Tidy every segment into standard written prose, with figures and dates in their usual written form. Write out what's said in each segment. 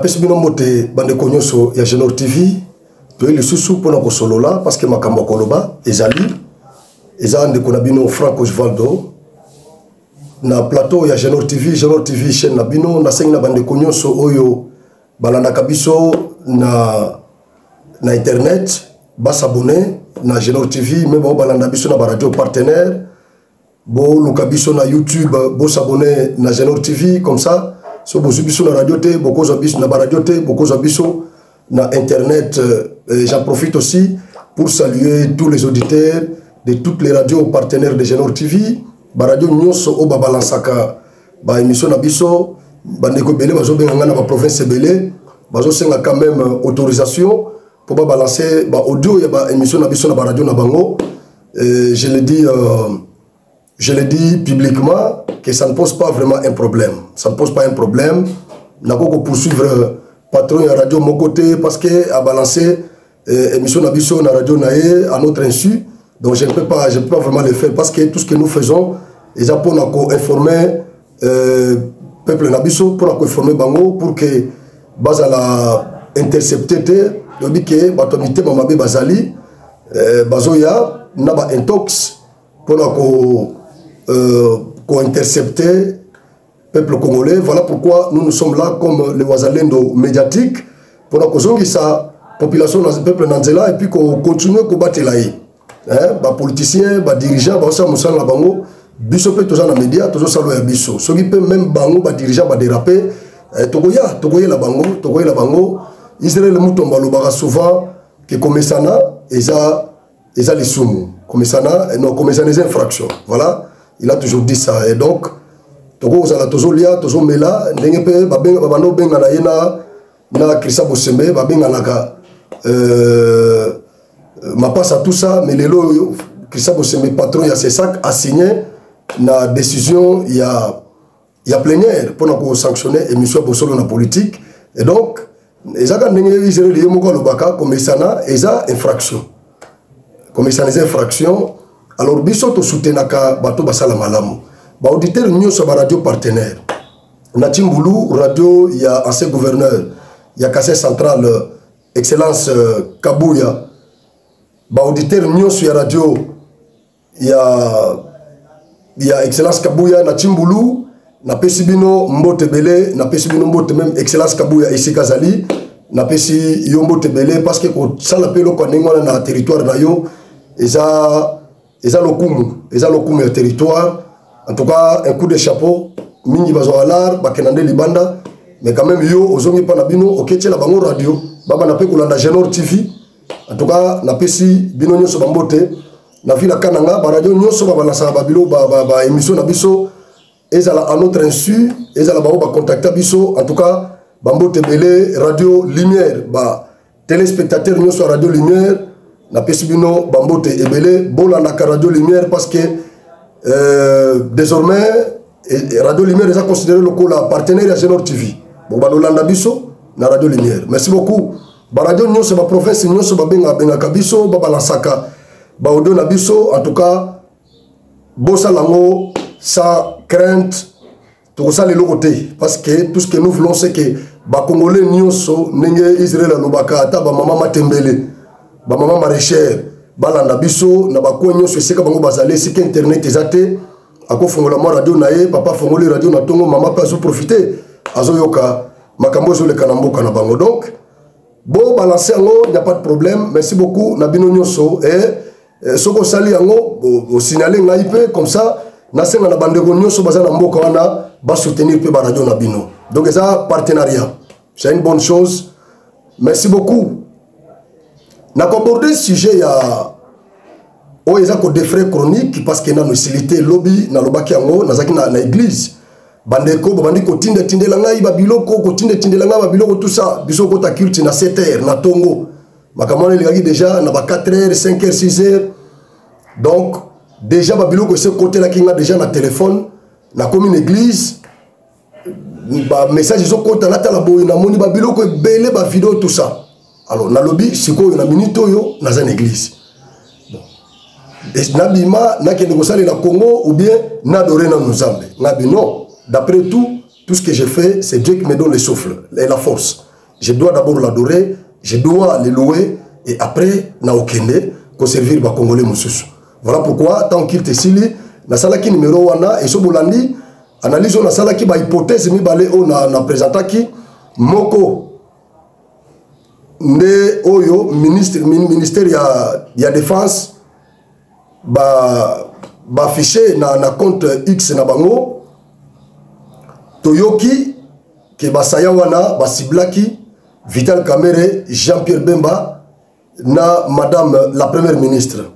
pesi bino mbote bande konyoso ya Genor TV to ile susu pona ko solola parce que makambo koloba ezali ezande ko na bino Franco Osvaldo na plateau ya Genor TV chaîne na bino na sengi na bande konyoso oyo balanda kabiso na internet basabone na Genor TV mais bo balanda biso na radio partenaire bo lukabiso na YouTube bo s'abonner na Genor TV comme ça. So bozubiso na radio te, boko zobiso na radio te, boko zobiso na internet. J'en profite aussi pour saluer tous les auditeurs de toutes les radios partenaires de Genor TV. Ba radio nyonso o babalansaka ba émission na biso, bandeko belé bazo benga na ba province belé, bazo senga quand même autorisation pour ba balancer ba audio ya ba émission na biso na ba radio na bango. Je le dis publiquement que ça ne pose pas vraiment un problème. Ça ne pose pas un problème. N'a pas poursuivre patron de la radio mon côté parce que à balancer émission Nabiso na radio nae à notre insu. Donc je ne peux pas vraiment le faire parce que tout ce que nous faisons est pour nous informer peuple Nabiso, pour nous informer bango pour que basa la intercepter donc que batomité mamabe bazali bazoya na ba intox pour nous intercepter peuple congolais. Voilà pourquoi nous sommes là comme les Wazalendo médiatiques pour que sa population dans le peuple Nanzela et puis qu'on continue à combattre là. Les politiciens, les dirigeants, les gens la bango, biso pe tous les médias, tous salo ya biso. Ceux qui peuvent même bango, les dirigeants, les déraper, togoya la bango. Israël le mouton balobara souvent que comme ça na, ils les soumou. Comme ça na, non comme ça les infractions. Voilà. Il a toujours dit ça. Et donc, Togo Zala Tozo Lia, Tozo Mela, Nengepe, Babano Benga na Yena, na Krissa Bosembe, Babenga Naka, ma passe à tout ça, mais les lots, Krissa Bosembe, patron, il y a ses sacs, a signé la décision, il y a plénière pour nous sanctionner émission Bosolo na politique. Et donc, les gens qui ont Israël, comme ça na, ils ont infraction. Comme ça, les infractions. Alors, biso to soutenaka bato basala malamu. Ba auditeur nyo so ba radio partenaire. Na Timbulu radio il y a ancien gouverneur, il y a Kassé central excellence Kabouya. Ba auditeur nyo so radio il y a excellence Kabouya na Timbulu, na pesibino mbote belé, na pesibino mbote même excellence Kabouya ici Kazali, na pesi yo mbote belé parce que ko sala pelo ko ningona na territoire na yo Eza lokumu ya territoire. En tout cas, un coup de chapeau. Mingi bazo alar, bakenande libanda. Mais quand même, yo, ozongi pa nabino, oketche la bango radio. Baba nape kulanda Genor TV. En tout cas, napesi bino nyoso bambote. Na vila kananga, ba radio nyoso baba lansa babilo, ba émission nabiso. Ezala à notre insu, ezala bao ba contacta biso. En tout cas, bambote belé, radio lumière, ba téléspectateur nyoso radio lumière. Na pesibino bambote ebele bola na radio lumière parce que désormais radio lumière est considéré le partenaire de Genor TV. Bon balolanda biso na radio lumière. Merci beaucoup. Ba radio nyonso ba province nyonso ba benga kabiso ba balansaka ba odo na biso. En tout cas bossa lango sans crainte tout ça les côté parce que tout ce que nous voulons c'est que ba congolais nyonso nenge Israël lobaka ata ba mama matembele ba mama maraîchère balanda biso na ba konyo so seka bango bazale sika internet ezate ako fongola mo radio nae papa fongoli radio na tongo mama pa zo profiter azo yoka makambo zo le kanamboka na bango. Donc bon balancer ngo, il n'y a pas de problème. Merci beaucoup na bino nyonso et soko sali ngo au signaler ngaipe comme ça na senga na bandeko nyonso bazana mboka wana ba soutenir pe ba radio na bino. Donc ça partenariat c'est une bonne chose. Merci beaucoup. N'a pas abordé ce sujet, il y a des frais chroniques parce qu'il y a une facilité lobby dans le bakiango, dans l'église. Bandeko, bandiko tinde langa iba biloko, tinde langa ba biloko tout ça. Bisoko ta culte na 7h na tongo. Makamone li déjà na ba 4h, 5h, 6h. Donc déjà ba biloko ce côté là qui a déjà na téléphone, na comme une église. Ba message zo kota na tala boy na moni ba biloko belé ba vidéo tout ça. Alors, na lobby, si on a minute dans une église. Nabima, na ke négocier la Congo ou bien n'adorer dans nos Nabi non. D'après tout ce que j'ai fait, c'est Dieu qui me donne le souffle et la force. je dois d'abord l'adorer, je dois le louer, et après, na okende, ko servir ba Congolais mususu. Voilà pourquoi, tant qu'il te sili, na salaki numéro wana, et so bolandi, analyse na salaki ba hypothèse mi balé o na présentaki, moko, nde oyo, ministère ya défense, ba affiché na compte X na bango, toyoki, ke basaya wana, basiblaki, Vital Kamerhe, Jean-Pierre Bemba, na Madame la Première Ministre.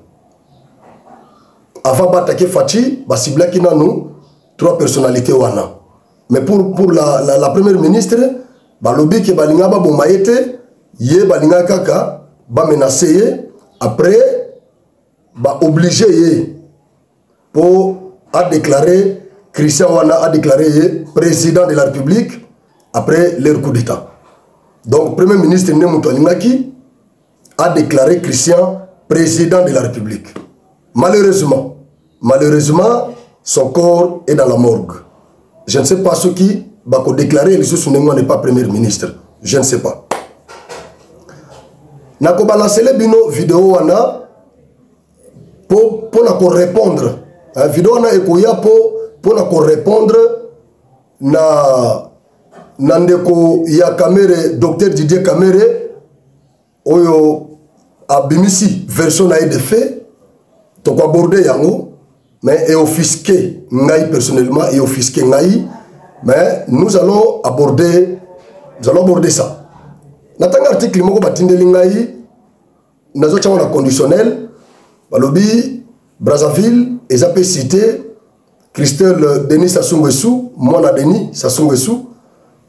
Avant d'attaquer Fachi, basiblaki na nous, 3 personnalités wana. Mais pour la Première Ministre, balobi ke balinga ba bomaete, ye balinga kaka, ba menacé ye, après, ba obligé ye, pour a déclaré, Christian Wana a déclaré ye, président de la République, après leur coup d'État. Donc, Premier ministre Nemuto Alingaki a déclaré Christian président de la République. Malheureusement, son corps est dans la morgue. Je ne sais pas ce qui va déclarer que ce n'est pas Premier ministre. Je ne sais pas. Nako balancer les bino vidéo wana pour répondre. Vidéo wana ekoya pour répondre na Nandeko ya Kamerhe, docteur Didier Kamerhe, oyo abimisi version na de fait, to ko aborder yango, mais et offusqué ngai personnellement et offusqué ngai, mais nous allons aborder ça. Natanga article moko batindeli ngai nazo tchana conditionnel, balobi Brazzaville ezapé cité Christelle Denis Sassou Nguesso, mwana Denis Sassou Nguesso.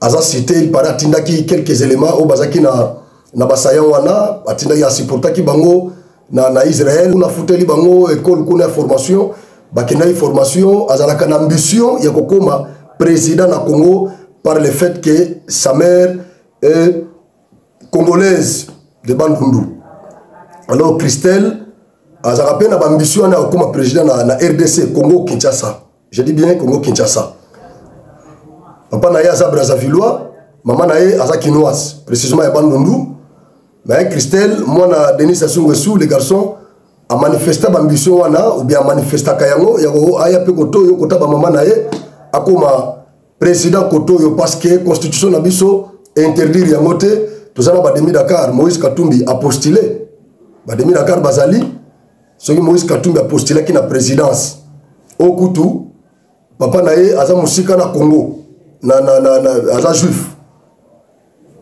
Aza cité, il paraît atindaki quelques éléments au bazaki na basayan wana, atindaki asipportaki bango na Israël, na futeli bango école kuna formation, bakena formation, azalaka na ambition ya kokoma président na Congo par le fait que sa mère est congolaise de Bandundu. Alors Christelle azalaka pe na ambition na kokoma président na RDC Congo Kinshasa. Je dis bien Congo Kinshasa. Papa naye aza Brazzavillois, maman naye aza Kinoise, précisément à Bandundu. Mais Christelle, moi na Denis Sassou Nguesso, les garçons, a manifesté l'ambition wana, ou bien a manifesté kayango, yako aya pe koto yo kota ba maman naye, akoma président koto yo parce que constitution nabiso interdire yangote, tout ça na Bademi Dakar, Moïse Katumbi a postulé. Bademi Dakar bazali, ce qui Moïse Katumbi a postulé qui na présidence. Au Koutou, papa naye aza musika na Congo. Aza juif.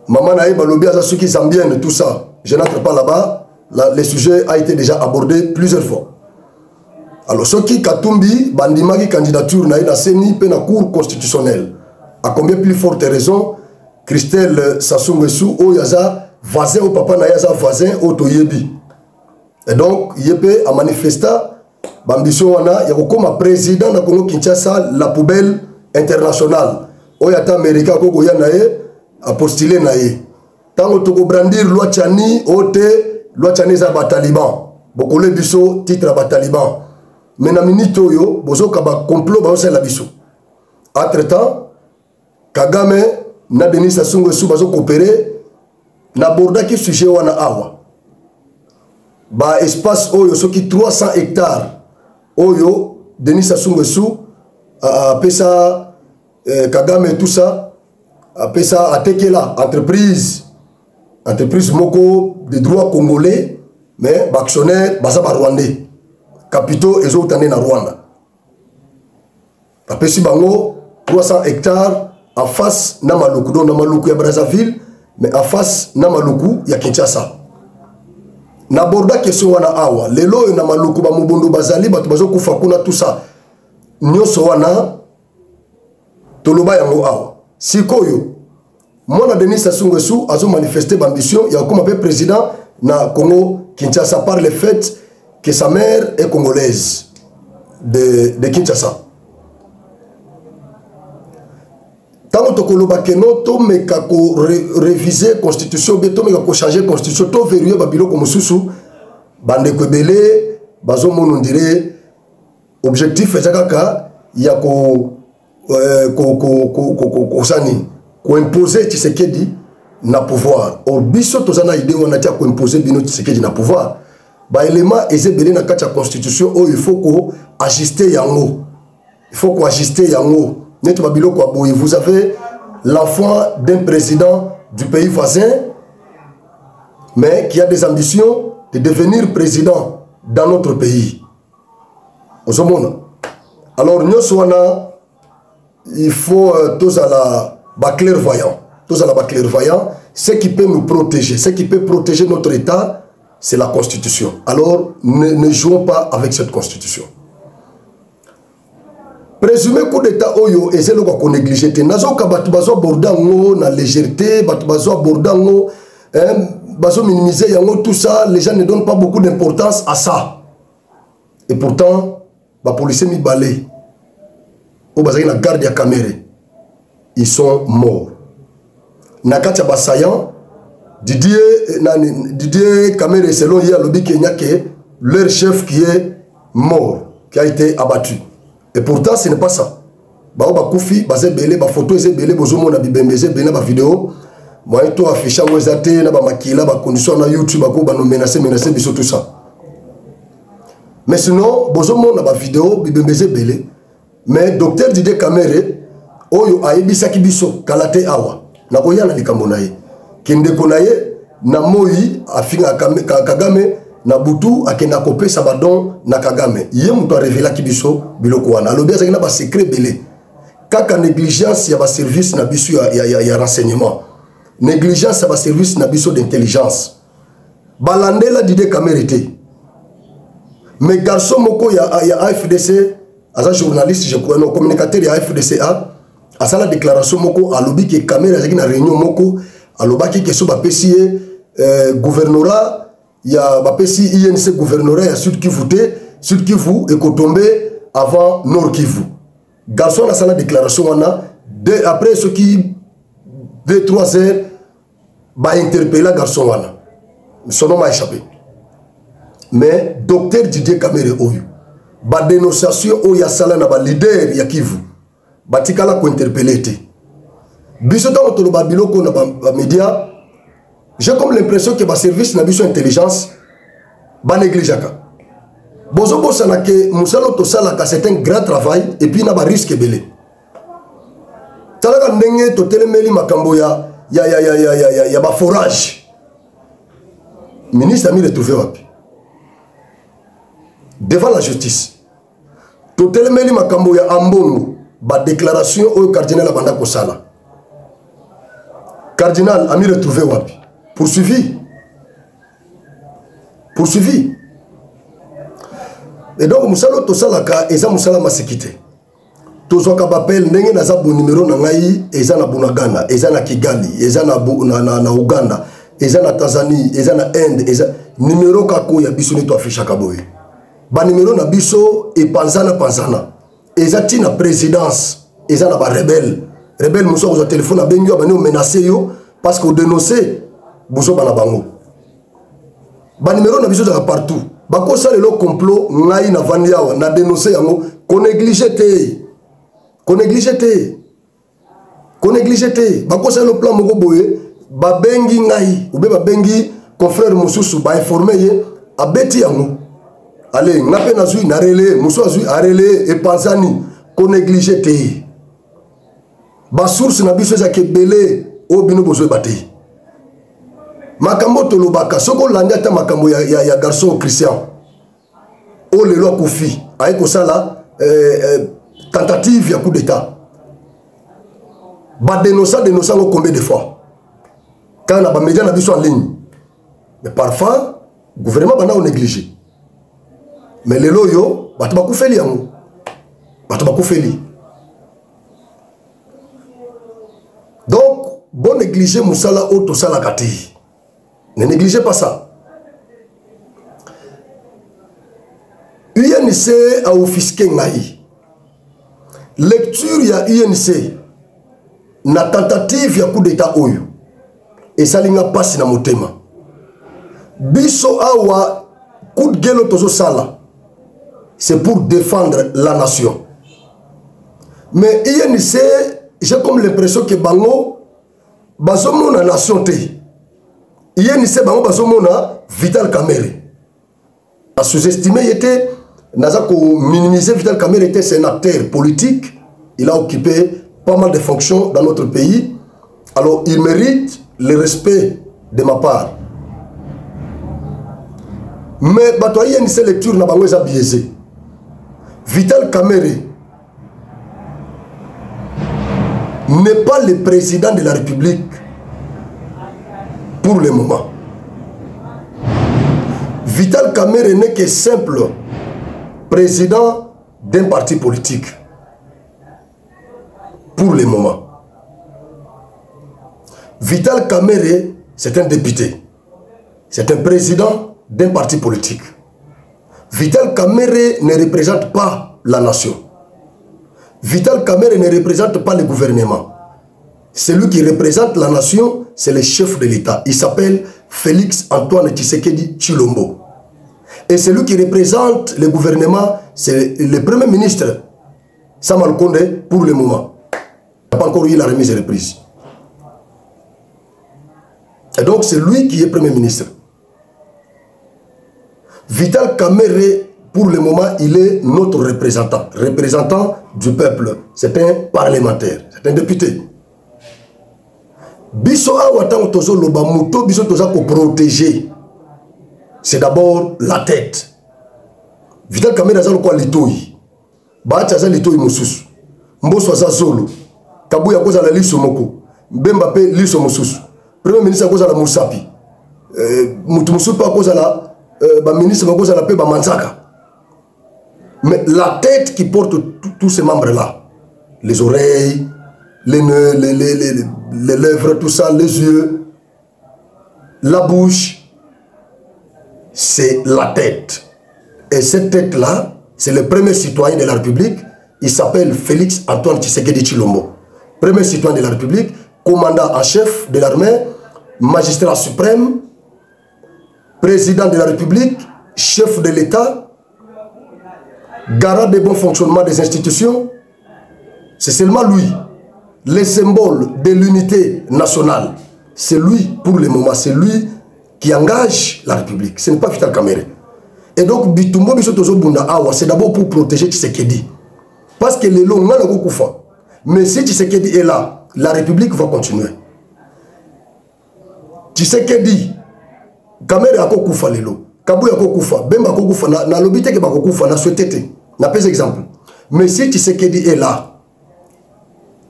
Maman naïe balobi aza ceux qui zambienne, tout ça. Je n'entre pas là-bas. Le sujet a été déjà abordé plusieurs fois. Alors, ceux qui Katumbi, bandimaki candidature naïe na seni pe na cour constitutionnelle. À combien plus forte raison, Christelle Sassou Nguesso, o yaza voisin au papa naïe aza voisin au toyebi. Et donc, yépe a manifesté l'ambition wana yakokoma président na Congo Kinshasa la poubelle internationale. Oyata Amerika koko ya nae a postulé nae. Tango toko brandir loi Tchani ote loi Tchani za bataliban. Bokole biso titre bataliban. Mais na minute oyo bozo kaba complot ba osela biso. Entre temps Kagame na Denis Sassou Nguesso bazo coopérer na bordaki sujet wana awa. Ba espace oyo soki 300 hectares oyo Denis Sassou Nguesso a pesa Kagame et tout ça, après ça, à Tekela, entreprise moko de droit congolais, mais actionnaire, basaba rwandais. Capitaux, ils ont été dans Rwanda. Après si bango, 300 hectares en face na Maluku, donc na Maluku ya Brazzaville, mais en face na Maluku ya Kinshasa. Na borda question wana awa, lelo na Maluku ba Mobondo bazali, batu bazo kufa kuna tout ça. Nyoso wana toloba yango awa sikoyo mwana Denis Sassou Nguesso azo manifester l'ambition ya comme président na Congo Kinshasa par le fait que sa mère est congolaise de Kinshasa. Tant que tokoloba ke no to meka ko réviser constitution be to meka ko changer constitution to verrouiller babilo ko mususu bande ko belé bazo mono ndire objectif ezaka ya ko imposer Tshisekedi na pouvoir. Au biso tozana idée on a ko imposer bino Tshisekedi na pouvoir. Ba élément ezebele na kati ya constitution il faut ko ajuster yango. Il faut ko ajuster yango. Net ba biloko aboye. Vous avez l'enfant d'un président du pays voisin mais qui a des ambitions de devenir président dans notre pays. Alors nous il faut tous à la clairvoyant. Tous à la clairvoyant. Ce qui peut nous protéger, ce qui peut protéger notre État, c'est la Constitution. Alors ne jouons pas avec cette Constitution. Présumé coup d'État oyo et c'est le qu'on néglige. Nazo kabatu bazo bordango na légèreté, batu bazo bordango, bazo minimiser yango tout ça, les gens ne donnent pas beaucoup d'importance à ça. Et pourtant, les policiers mi balé au bazaki na garde ya caméra, ils sont morts. Nakatia basayan Didier Kamere selon hier lobby Kenya que leur chef qui est mort, qui a été abattu. Et pourtant ce n'est pas ça. Bao ba kufi bazé belé ba photo ezé belé bozomo na bibembe ezé belé ba vidéo. Moi to afficha ngozate na ba makila ba condition na YouTube ba ko ba no menacer biso tout ça. Mais sinon bozomo na ba vidéo bibembe ezé belé. Mais docteur Didier Kamere oyo ayebisa kibiso kalate awa na koya na likambo na ye. Kende konaye na moi afinga Kagame na butu akenda kopesa badon na Kagame. Ye muto a révéla kibiso biloko wana. Alobi azaki na ba secret belé. Kaka négligence ya ba service na biso ya renseignement. Négligence ya ba service na biso d'intelligence. Balandela Didier Kamere te. Mais garçon moko ya AFDC, asa journaliste je crois non communicateur ya AFDCA, asa la déclaration moko alobi ke Kamere azaki na réunion moko alobaki ke so ba pesi gouvernorat ya ba pesi INC gouvernorat ya Sud Kivu te, Sud Kivu ekotomber avant Nord Kivu. Garçon a la déclaration wana après ce qui 2-3 heures ba interpeller garçon wana. Son nom a échappé. Mais docteur Didier Kamere oyo ba dénonciation oya sala na ba leader ya Kivu batikala ko interpeller te. Biso dans le babilo ko na ba média, j'ai comme l'impression que ba service na biso intelligence ba négligeaka. Bozo bosa na ke musalo to sala ka c'est un grand travail et puis na ba risque belé. Talaka ndenge to telemeli makambo ya ba forage. Ministre a mis retrouvé wapi? Devant la justice. To telemeli makambo ya ambongo ba déclaration au cardinal abanda ko sala. Cardinal a mis retrouvé wapi? Poursuivi. Poursuivi. Et donc musalo to salaka eza musala masekité. Tozoka bapel ndenge na za bon numéro na ngai eza na Bunagana, eza na Kigali, eza na Uganda, eza na Tanzanie, eza na Inde, eza numéro kako ya biso ni to afficha kaboye. Ba numéro na biso e panzana. Eza tina présidence, eza na ba rebelle. Rebelle muso ko téléphone abengi ba no menacer yo parce que dénoncer bozo bana bango. Ba numéro na biso za partout. Ba ko sala le complot ngai na vandiawa na dénoncer yango ko négliger te. Ko négliger te. Ba ko sala le plan moko boye ba bengi ngai ou be ba bengi confrère mususu ba informer ye abeti yango. Allez, ngape na zui na relé, muso azui a relé et panzani ko négliger te. Ba source na biso za kebele o bino bozo bate. Makambo tolobaka soko landi ata makambo ya garçon Christian. O le lo kufi ayeko sala tentative ya coup d'état. Ba dénoncer combien de fois? Quand na ba média na biso en ligne. Mais parfois gouvernement bana o négligé. Mais les loyo batu bakufeli yango. Batu bakufeli. Donc bon négliger musala auto sala kati. Ne négligez pas ça. UNC a offisqué ngai. Lecture ya UNC na tentative ya coup d'état oyo. Et ça linga passe na motema. Biso awa coup de gueule tozo sala. C'est pour défendre la nation. Mais INC, j'ai comme l'impression que bango bazomona nation te INC bango bazomona Vital Kamerhe a sous-estimé était naza ko minimiser Vital Kamerhe était sénateur politique, il a occupé pas mal de fonctions dans notre pays, alors il mérite le respect de ma part. Mais bato INC lecture na bango eza biaisé. Vital Kamerhe n'est pas le président de la République pour le moment. Vital Kamerhe n'est que simple président d'un parti politique pour le moment. Vital Kamerhe, c'est un député. C'est un président d'un parti politique. Vital Kamerhe ne représente pas la nation. Vital Kamerhe ne représente pas le gouvernement. Celui qui représente la nation, c'est le chef de l'État. Il s'appelle Félix Antoine Tshisekedi Tshilombo. Et celui qui représente le gouvernement, c'est le premier ministre, Sama Lukonde, pour le moment. Il n'a pas encore eu la remise et reprise. Et donc, c'est lui qui est premier ministre. Vital Kamerhe, pour le moment, il est notre représentant. Représentant du peuple. C'est un parlementaire. C'est un député. Biso awatang tozo loba muto biso toza ko protéger. C'est d'abord la tête. Vital Kamerhe azalo kwa litoi. Baati azalo litoi mususu. Mboso aza zolo. Kabuya koza la liso moko. Mbemba pe liso mususu. Premier ministre koza la Musapi. Mutu mususu pa koza la ba ministre koza la pe ba Manzaka. Mais la tête qui porte tous ces membres-là, les oreilles, les nœuds, les lèvres, tout ça, les yeux, la bouche, c'est la tête. Et cette tête-là, c'est le premier citoyen de la République. Il s'appelle Félix Antoine Tshisekedi Tshilombo. Premier citoyen de la République, commandant en chef de l'armée, magistrat suprême, président de la République, chef de l'État, garant des bons fonctionnements des institutions. C'est seulement lui, le symbole de l'unité nationale. C'est lui, pour le moment, c'est lui qui engage la République. Ce n'est pas Vital Kamerhe. Et donc, Bitumbo Bisotozo Bunda Awa, c'est d'abord pour protéger Tshisekedi. Parce que les longs, mais si Tshisekedi est là, la République va continuer. Tshisekedi, Kamerhe a kokufa lelo, Kabouya kokufa, Bemba kokufa, na lobite ke ba kokufa, na souhaité. N'a pas exemple. Mais si Tshisekedi est là,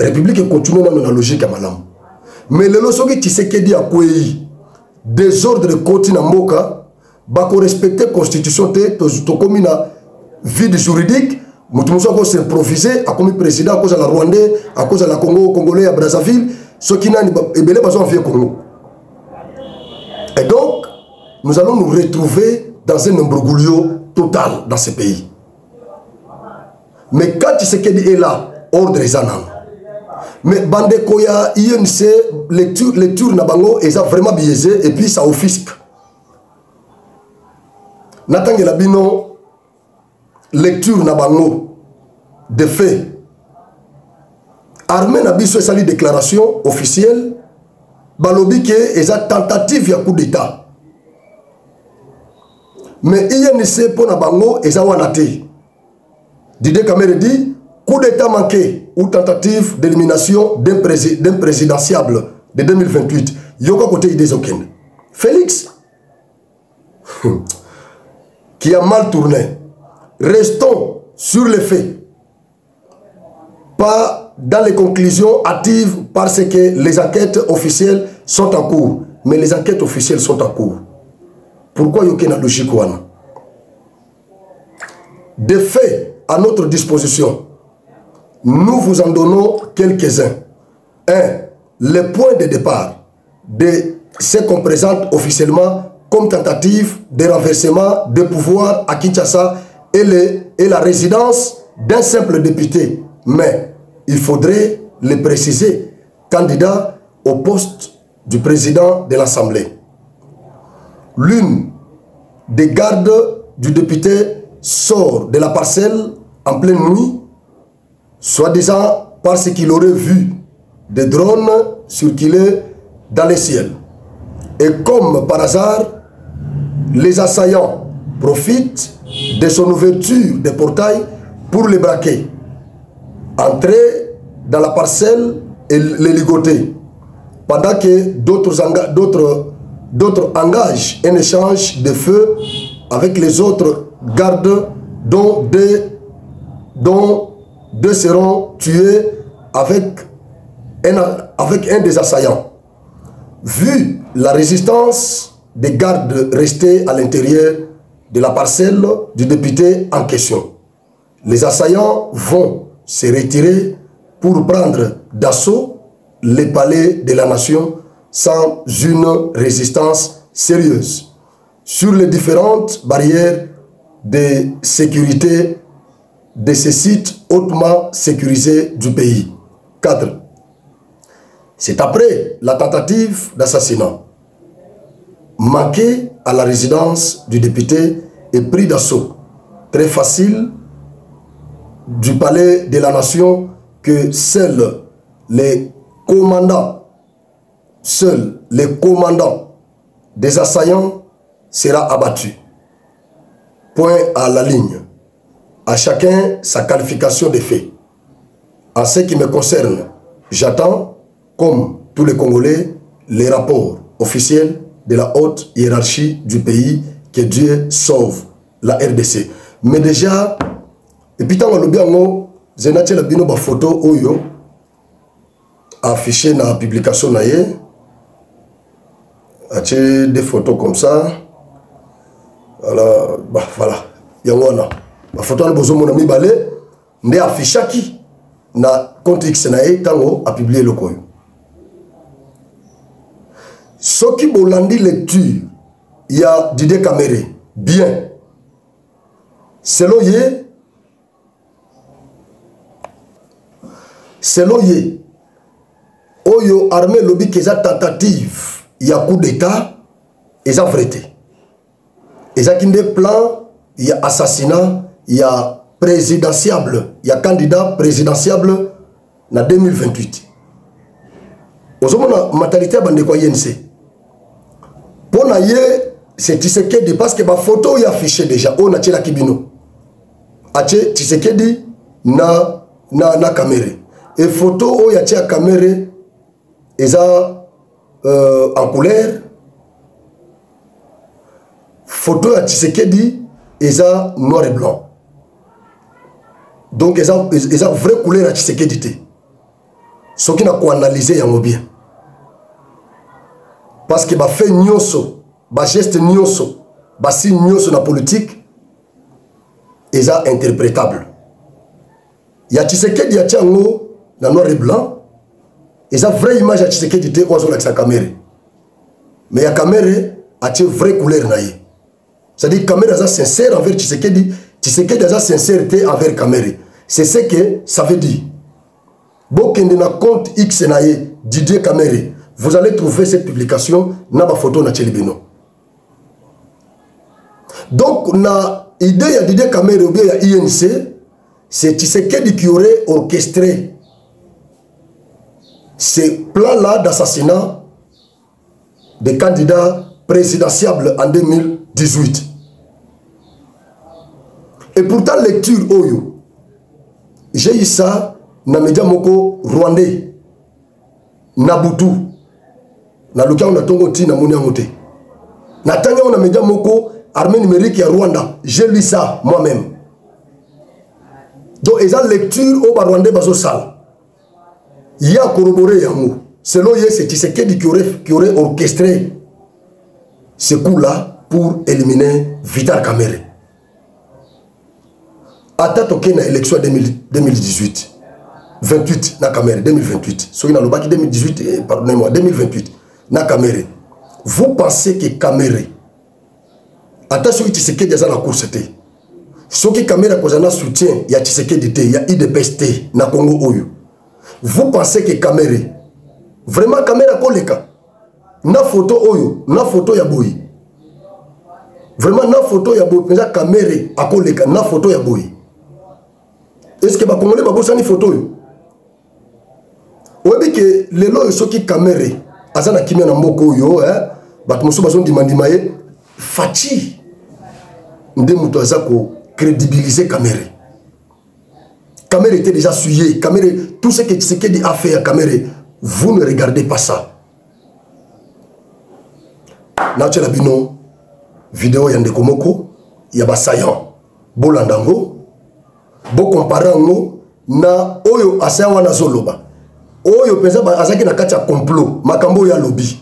la République continue dans la logique à Malam. Mais le losoki Tshisekedi a quoi désordre côté na mboka, ba ko respecter constitution te to comme na vide juridique, mutumoso ko s'improviser a comme président à cause de la Rwandais, à cause de la Congo congolais à Brazzaville, ce qui n'a ebele pas en vieux Congo. Et donc nous allons nous retrouver dans un imbroglio total dans ce pays. Mais quand Tshisekedi est là, ordre est là. Mais Bandeko ya INC, lecture na bango, est vraiment biaisé et puis ça offusque. Nathan Gelabino, lecture na bango, de fait. Armée na biso sali déclaration officielle, balobi ke eza tentative ya coup d'état. Mais INC pour na bango eza wana te. Didier Kamerhe dit coup d'état manqué ou tentative d'élimination d'un présidentiable de 2028. Yoka côté idées aucune. Félix, qui a mal tourné. Restons sur les faits. Pas dans les conclusions hâtives parce que les enquêtes officielles sont en cours. Mais les enquêtes officielles sont en cours. Pourquoi Yoka na logique wana? Des faits à notre disposition. Nous vous en donnons quelques-uns. 1. Le point de départ de ce qu'on présente officiellement comme tentative de renversement de pouvoir à Kinshasa et la résidence d'un simple député. Mais il faudrait le préciser, candidat au poste du président de l'Assemblée. L'une des gardes du député sort de la parcelle en pleine nuit, soi-disant parce qu'il aurait vu des drones circuler dans les ciels. Et comme par hasard, les assaillants profitent de son ouverture des portails pour les braquer, entrer dans la parcelle et les ligoter, pendant que d'autres engagent un échange de feu avec les autres gardes, dont deux seront tués avec un des assaillants. Vu la résistance des gardes restés à l'intérieur de la parcelle du député en question, les assaillants vont se retirer pour prendre d'assaut les palais de la nation sans une résistance sérieuse sur les différentes barrières de sécurité de ces sites hautement sécurisés du pays. 4. C'est après la tentative d'assassinat manqué à la résidence du député et pris d'assaut très facile du palais de la nation que seuls les commandants des assaillants sera abattu. Point à la ligne. À chacun sa qualification des faits. En ce qui me concerne, j'attends, comme tous les Congolais, les rapports officiels de la haute hiérarchie du pays, que Dieu sauve la RDC. Mais déjà, et puis tant que nous zenache bino ba photo oyo affiché dans la publication naie, des photos comme ça. Voilà, bah voilà, yangona. La photo a besoin mon ami balé, ndé affichaki na compte X naie tango a publié le koyo. Ce qui bolandi lecture, il y a Didier Kamere, bien. Selon ye, oyo armée lobby qui a tentative, il y a coup d'état, ils ont vraité. Ils ont des plans, il y a assassinat, il y a présidentiable, il y a candidat présidentiable en 2028. Aux hommes de maternité, il y a INC. Pour naïe, c'est Tshisekedi parce que ma photo est affichée déjà. On a la kibino. Ache Tshisekedi na caméra. Et photo où y a la caméra, ils en couleur. Photo à Tshisekedi, ils ont noir et blanc. Donc ils ont vraie couleur à Tshisekedi. Ce qui n'a qu'à analyser yango bien. Parce que bah fait nyoso, bah geste nyoso, bah si nyoso na politique, ils ont interprétable. Il y a Tshisekedi ya tiango na noir et blanc, ils ont vraie image à Tshisekedi te oiseau avec sa caméra. Mais il y a caméra a une vraie couleur naïe. C'est-à-dire que la caméra est sincère envers Tshisekedi, Tshisekedi a sincérité envers caméra. C'est ce que ça veut dire. Bokende na compte X naïe, Didier Kamere. Vous allez trouver cette publication dans la photo de Tchelibino. Donc, na idée ya Didier Kamere ou bien ya INC, c'est Tshisekedi qui aurait orchestré ces plans-là d'assassinat des candidats présidentiables en 2018. Et pourtant, lecture Oyo, j'ai eu ça dans média moko rwandais, Nabutu. Na luka on a tongo ti na moni amote. Na tanga on a média moko armée numérique ya Rwanda. J'ai lu ça moi-même. Donc ils ont lecture au Rwandais bazo sal. Il y a corroboré yango. Selon eux, c'est Tshisekedi qui aurait orchestré ce coup-là pour éliminer Vital Kamerhe. Attends na élection 2018. 28 na Kamerhe 2028. Soki na lobaki 2018 pardonnez-moi 2028 na Kamerhe. Vous pensez que Kamerhe attention que Tshisekedi a la course te. Soki Kamerhe a kozana soutien ya Tshisekedi te, ya IDPS te na Congo oyo. Vous pensez que Kamerhe vraiment Kamerhe koleka na photo oyo, na photo ya boyi. Vraiment na photo ya boyi, penza Kamerhe akoleka na photo ya boyi. Est-ce que ba Congolais ba bosani photo yo? Oyebi que lelo soki Kamerhe azana kimia na mboko yo bato mosusu bazondimandima ye Fachi nde muto aza ko crédibiliser Kamere. Kamere était déjà souillé. Kamere, tout ce que Tshisekedi a fait à Kamere, vous ne regardez pas ça. Nacho Labino, vidéo Yande Komoko, Yaba Sayan, Bolandango, Bo comparango, na Oyo Asawa na Zoloba. Oyo pensa azaki na kati ya complot, makambo ya lobby.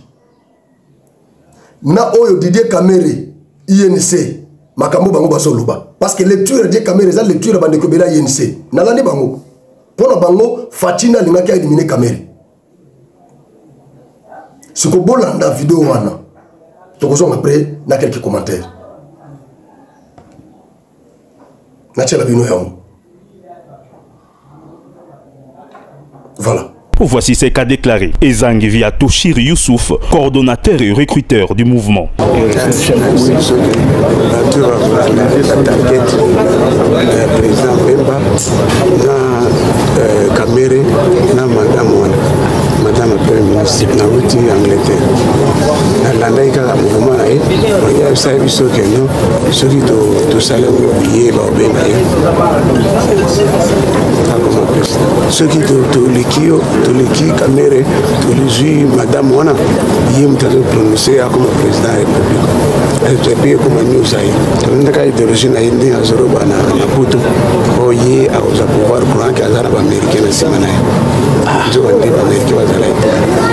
Na Oyo Didier Kamere, INC, makambo bango bazoloba. Parce que lecture de Kamere, c'est lecture de Kobela INC. Nalani bango. Pour na bango, Fatina lingaki a éliminé Kamere. Ce que Bolanda vidéo wana. Tokozong après na quelques commentaires. Natia Labino yango. Voilà. Voici ce qu'a déclaré Ezang via Toshir Youssouf, coordonnateur et recruteur du mouvement. Madame la Première ministre, na wuti Angleterre. Na laika mouvement na ye, ya sabi so que non, celui de salaire oublié ba obena ye. Ceux qui to liki Kamere, to lui madame wana, yé mutado prononcer comme président de la République. Elle est comme nous aïe. On n'a qu'à idéologie na hindi na zoroba na puto. O yé a osa pouvoir courant qui a zara ba américain na simana. Je vais dire américain wa zara.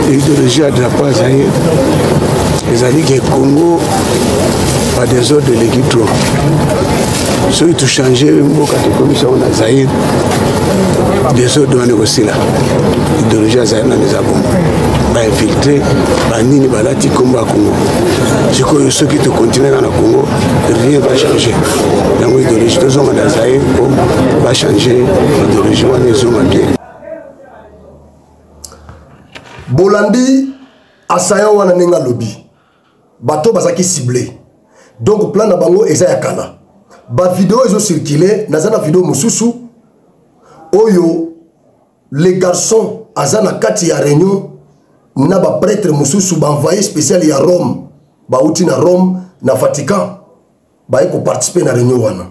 L'idéologie de la paz aïe. Les alliés que Congo par des ordres de l'équipe trop. Ceux qui ont changé la commission de Zahir, des ordres doivent négocier là. L'idéologie de Zahir, nous avons infiltré, Nini Balati Combo à Congo. Je crois que ceux qui ont continué dans le Congo, rien ne va changer. Donc l'idéologie de Zahir va changer, l'idéologie de bien. Bolandi, Asaya wana nenga lobby. Bato bazaki ciblé. Donc plan na bango eza ya kala. Ba vidéo ezo circulé, nazana vidéo mususu. Oyo les garçons azana kati ya réunion na ba prêtre mususu ba envoyé spécial ya Rome. Ba uti na Rome na Vatican. Ba eko participer na réunion wana.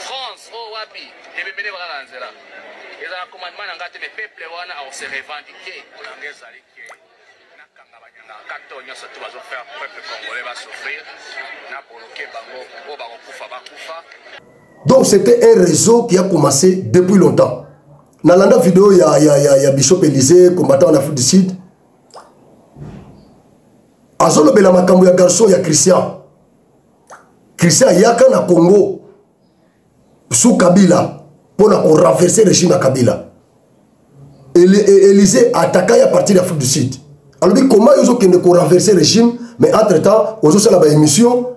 France, oh wapi, les bébés voilà dans zéro. Ils ont un commandement dans le peuple wana on se revendiquer pour l'engagement aliqué. Na kanga banyanga katonyo surtout va faire peuple congolais va souffrir. Na bloquer bango, o bango kufa ba kufa. Donc c'était un réseau qui a commencé depuis longtemps. Dans la vidéo il y a Bishop Élysée combattant en Afrique du Sud. Azolo bela makambo ya garçon ya Christian. Christian yaka na Congo sous Kabila pour renverser le régime à Kabila. Élysée attaqué à partir de l'Afrique du Sud. Alors comment ils ont renversé le régime, mais entre-temps, ils ont fait la émission,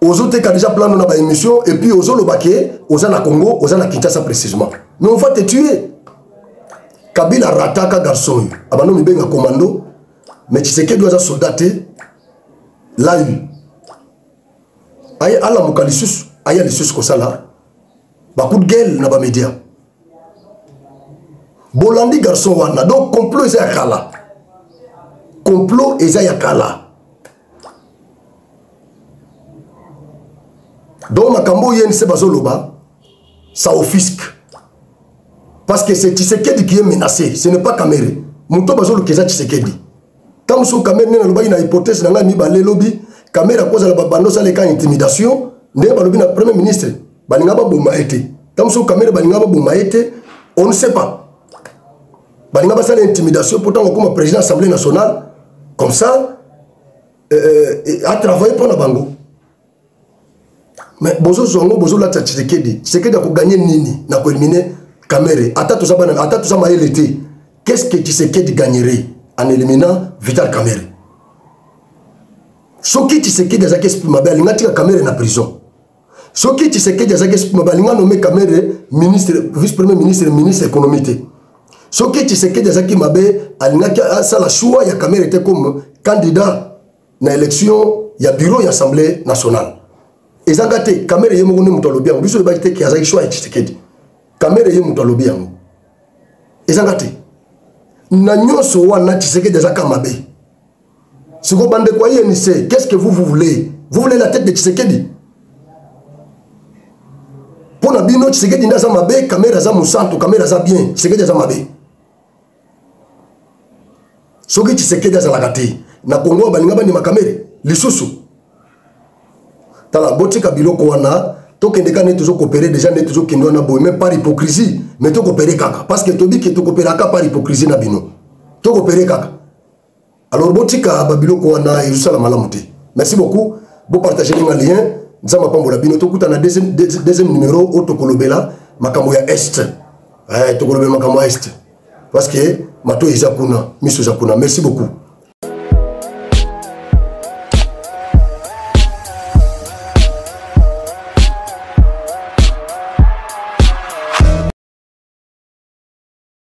ils ont déjà plané la émission, et puis ils ont le baquet, ils ont na Congo, ils ont na Kinshasa précisément. Mais on va te tuer. Kabila rataka garçon. Abano mi benga commando, mais tu sais que doit soldater là aïe ala mokalisus aïe les sus kosala ba coup de gueule na ba média Bolandi garçon wana donc complot eza yakala complot eza yakala donc makambo yeni se bazoloba ça offusque parce que c'est Tshisekedi qui est menacé ce n'est pas Kamere muto bazolo keza Tshisekedi tant que Kamere na loba ina hypothèse na ngani ba lobby Kamera cause la bando ça les cas intimidation ndé balobi na premier ministre balinga ba boma été tam so Kamera balinga ba boma été on ne sait pas balinga ba ça l'intimidation pourtant comme président de l'Assemblée nationale comme ça a travaillé pour la bango mais bozo zongo bozo la Tshisekedi a gagné nini na ko éliminer Kamera ata tout ça ma été qu'est-ce que Tshisekedi gagnerait en éliminant Vital Kamera? Soki Tshisekedi azaki esprit mabe alinga tika Kamere na prison. Soki Tshisekedi azaki esprit mabe alinga nommé Kamere ministre vice-premier ministre ministre économique. Ce qui Tshisekedi Azaki Mabe, alingaki ça la choix, il y a Kamer était comme candidat dans l'élection, il y a bureau, il y a assemblée nationale. Et ça gâté, Kamer est mon nom de bien, biso le qui a Azaki choix et Tshisekedi. Kamer est mon nom de bien. Et ça gâté. Nanyo soa na Tshisekedi Azaka Mabe. Si vous bandez quoi, qu'est-ce que vous voulez? Vous voulez la tête de Tshisekedi? Pour la bino Tshisekedi Ndaza Mabe, Kamer Aza Moussanto, Kamer Aza bien, Tshisekedi Aza Mabe. Soki Tshisekedi Aza Lagate, na Congo balinga bani makamere, lisusu. Tala botika biloko wana, to kendeka ne toujours coopérer déjà ne toujours kendo na boy même par hypocrisie, mais to coopérer kaka parce que to bi que to coopérer kaka par hypocrisie na bino. To coopérer kaka. Alors botika babiloko wana ezusala malamu te. Merci beaucoup. Bo partager les liens. Nzamba pambola bino to kuta na deuxième numéro au tokolobela makambo ya est. Tokolobela makambo ya est. Parce que mato eza kuna, miso za kuna. Merci beaucoup.